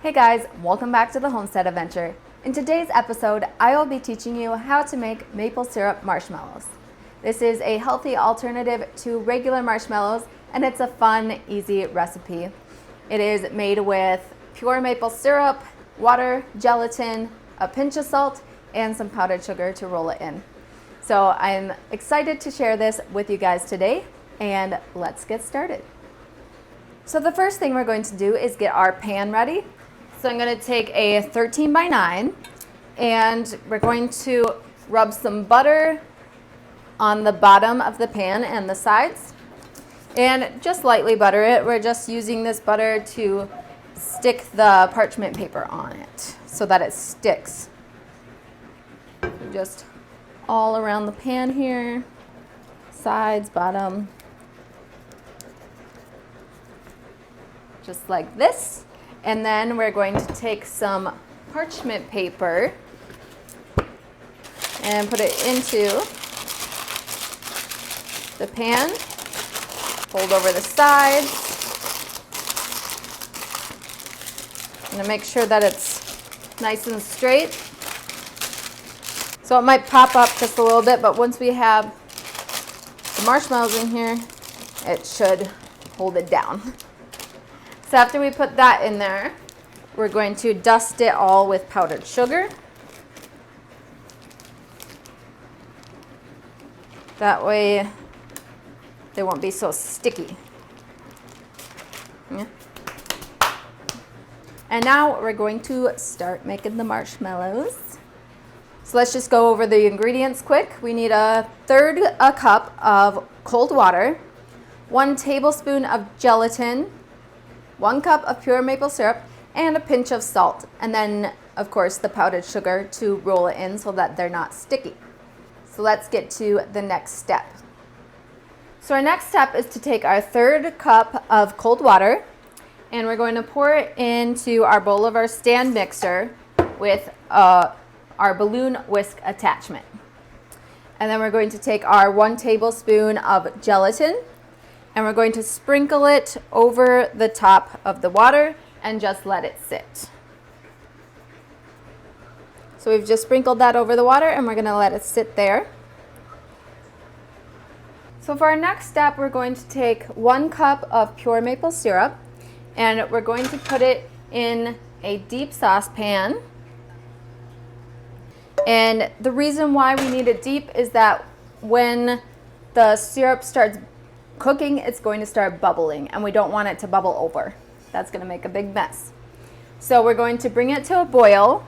Hey guys, welcome back to the Homestead Adventure. In today's episode, I will be teaching you how to make maple syrup marshmallows. This is a healthy alternative to regular marshmallows, and it's a fun, easy recipe. It is made with pure maple syrup, water, gelatin, a pinch of salt, and some powdered sugar to roll it in. So I'm excited to share this with you guys today, and let's get started. So the first thing we're going to do is get our pan ready. So I'm going to take a 13 by 9 and we're going to rub some butter on the bottom of the pan and the sides and just lightly butter it. We're just using this butter to stick the parchment paper on it so that it sticks. So just all around the pan here, sides, bottom, just like this. And then we're going to take some parchment paper and put it into the pan. Fold over the sides. I'm going to make sure that it's nice and straight. So it might pop up just a little bit, but once we have the marshmallows in here, it should hold it down. So after we put that in there, we're going to dust it all with powdered sugar. That way they won't be so sticky. Yeah. And now we're going to start making the marshmallows. So let's just go over the ingredients quick. We need a cup of cold water, 1 tablespoon of gelatin, 1 cup of pure maple syrup, and a pinch of salt. And then, of course, the powdered sugar to roll it in so that they're not sticky. So let's get to the next step. So our next step is to take our 3rd cup of cold water, and we're going to pour it into our bowl of our stand mixer with our balloon whisk attachment. And then we're going to take our 1 tablespoon of gelatin, and we're going to sprinkle it over the top of the water and just let it sit. So we've just sprinkled that over the water and we're going to let it sit there. So for our next step, we're going to take 1 cup of pure maple syrup and we're going to put it in a deep saucepan. And the reason why we need it deep is that when the syrup starts cooking, it's going to start bubbling and we don't want it to bubble over. That's going to make a big mess. So we're going to bring it to a boil.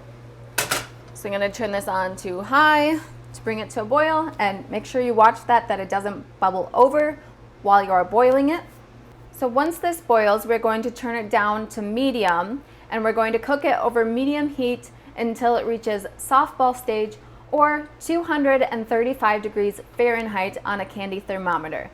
So I'm going to turn this on to high to bring it to a boil, and make sure you watch that it doesn't bubble over while you're boiling it. So once this boils, we're going to turn it down to medium and we're going to cook it over medium heat until it reaches softball stage or 235 degrees Fahrenheit on a candy thermometer.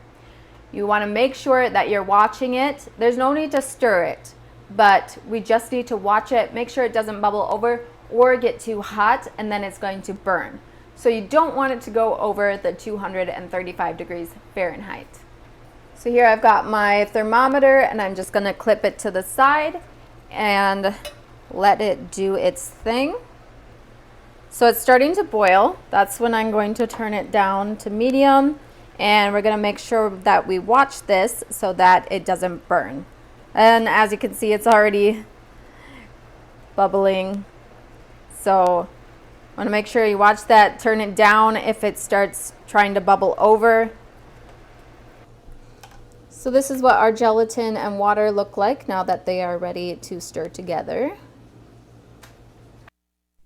You want to make sure that you're watching it. There's no need to stir it, but we just need to watch it, make sure it doesn't bubble over or get too hot, and then it's going to burn. So you don't want it to go over the 235 degrees Fahrenheit. So here I've got my thermometer and I'm just going to clip it to the side and let it do its thing. So it's starting to boil. That's when I'm going to turn it down to medium. And we're going to make sure that we watch this so that it doesn't burn. And as you can see, it's already bubbling. So I want to make sure you watch that. Turn it down if it starts trying to bubble over. So this is what our gelatin and water look like now that they are ready to stir together.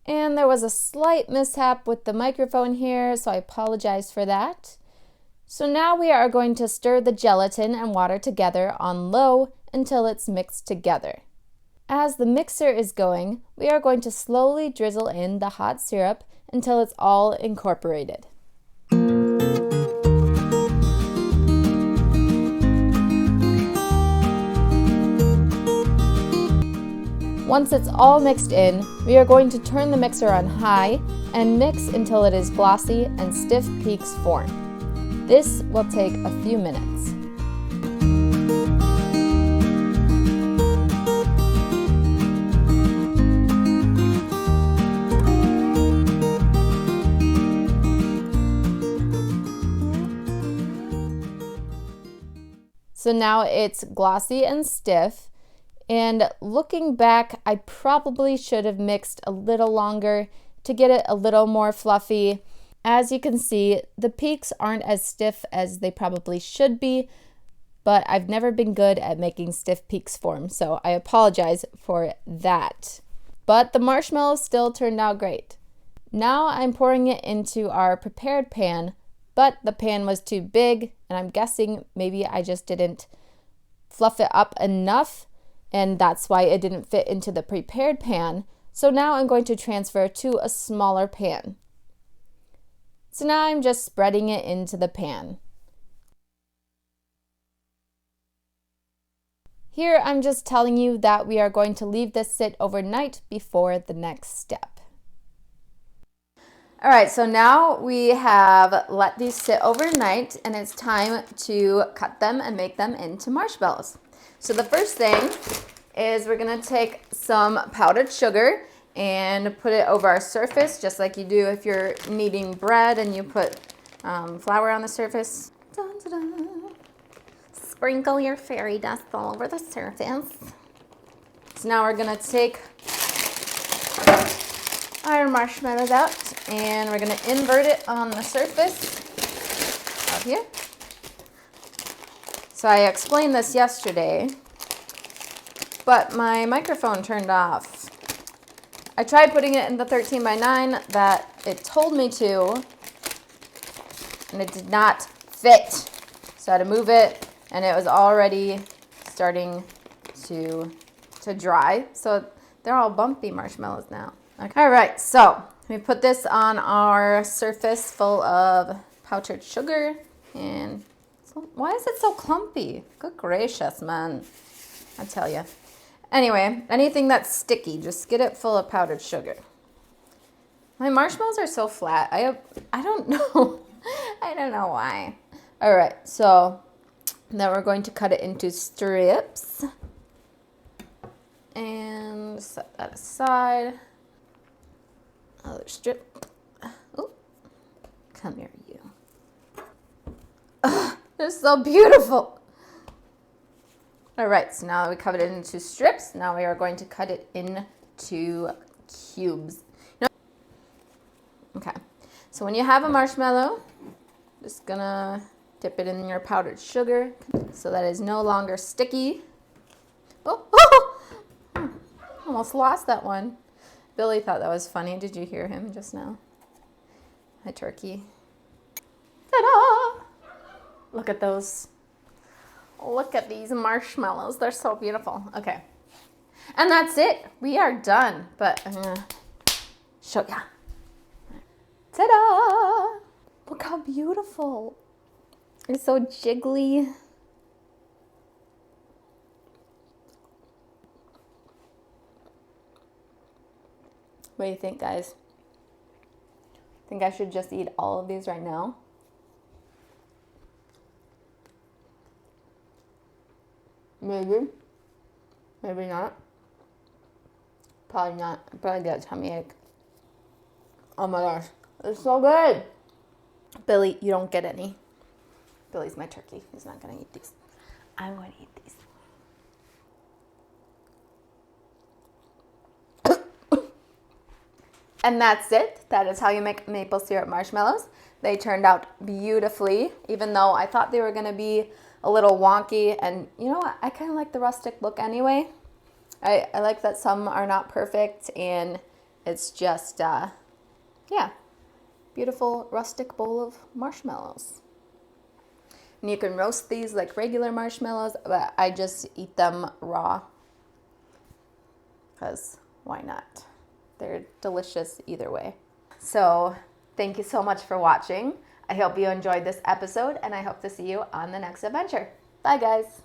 And there was a slight mishap with the microphone here, so I apologize for that. So now we are going to stir the gelatin and water together on low until it's mixed together. As the mixer is going, we are going to slowly drizzle in the hot syrup until it's all incorporated. Once it's all mixed in, we are going to turn the mixer on high and mix until it is glossy and stiff peaks form. This will take a few minutes. So now it's glossy and stiff. And looking back, I probably should have mixed a little longer to get it a little more fluffy. As you can see, the peaks aren't as stiff as they probably should be, but I've never been good at making stiff peaks form, so I apologize for that. But the marshmallows still turned out great. Now I'm pouring it into our prepared pan, but the pan was too big, and I'm guessing maybe I just didn't fluff it up enough, and that's why it didn't fit into the prepared pan. So now I'm going to transfer to a smaller pan. So now I'm just spreading it into the pan. Here I'm just telling you that we are going to leave this sit overnight before the next step. All right, so now we have let these sit overnight and it's time to cut them and make them into marshmallows. So the first thing is we're gonna take some powdered sugar and put it over our surface, just like you do if you're kneading bread and you put flour on the surface. Dun, dun, dun. Sprinkle your fairy dust all over the surface. So now we're gonna take our marshmallows out and we're gonna invert it on the surface out here. So I explained this yesterday, but my microphone turned off. I tried putting it in the 13 by 9 that it told me to, and it did not fit. So I had to move it, and it was already starting to dry. So they're all bumpy marshmallows now. Okay. All right, so we put this on our surface full of powdered sugar, and why is it so clumpy? Good gracious, man. I tell you. Anyway, anything that's sticky, just get it full of powdered sugar. My marshmallows are so flat. I don't know. I don't know why. All right, so now we're going to cut it into strips. And set that aside. Another strip. Oh, come here, you. Ugh, they're so beautiful. All right, so now that we cut it into strips, now we are going to cut it into cubes. Okay, so when you have a marshmallow, just gonna dip it in your powdered sugar so that it is no longer sticky. Oh, almost lost that one. Billy thought that was funny. Did you hear him just now? Hi, turkey. Ta-da! Look at those. Look at these marshmallows. They're so beautiful. Okay. And that's it. We are done. But I'm going to show ya. Ta-da! Look how beautiful. It's so jiggly. What do you think, guys? Think I should just eat all of these right now? Maybe. Maybe not. Probably not. I'd probably get a tummy ache. Oh my gosh. It's so good. Billy, you don't get any. Billy's my turkey. He's not going to eat these. I'm going to eat these. And that's it. That is how you make maple syrup marshmallows. They turned out beautifully, even though I thought they were going to be a little wonky. And you know what? I kind of like the rustic look anyway. I like that some are not perfect, and it's just, yeah, beautiful rustic bowl of marshmallows. And you can roast these like regular marshmallows, but I just eat them raw because why not? They're delicious either way. So thank you so much for watching. I hope you enjoyed this episode, and I hope to see you on the next adventure. Bye, guys.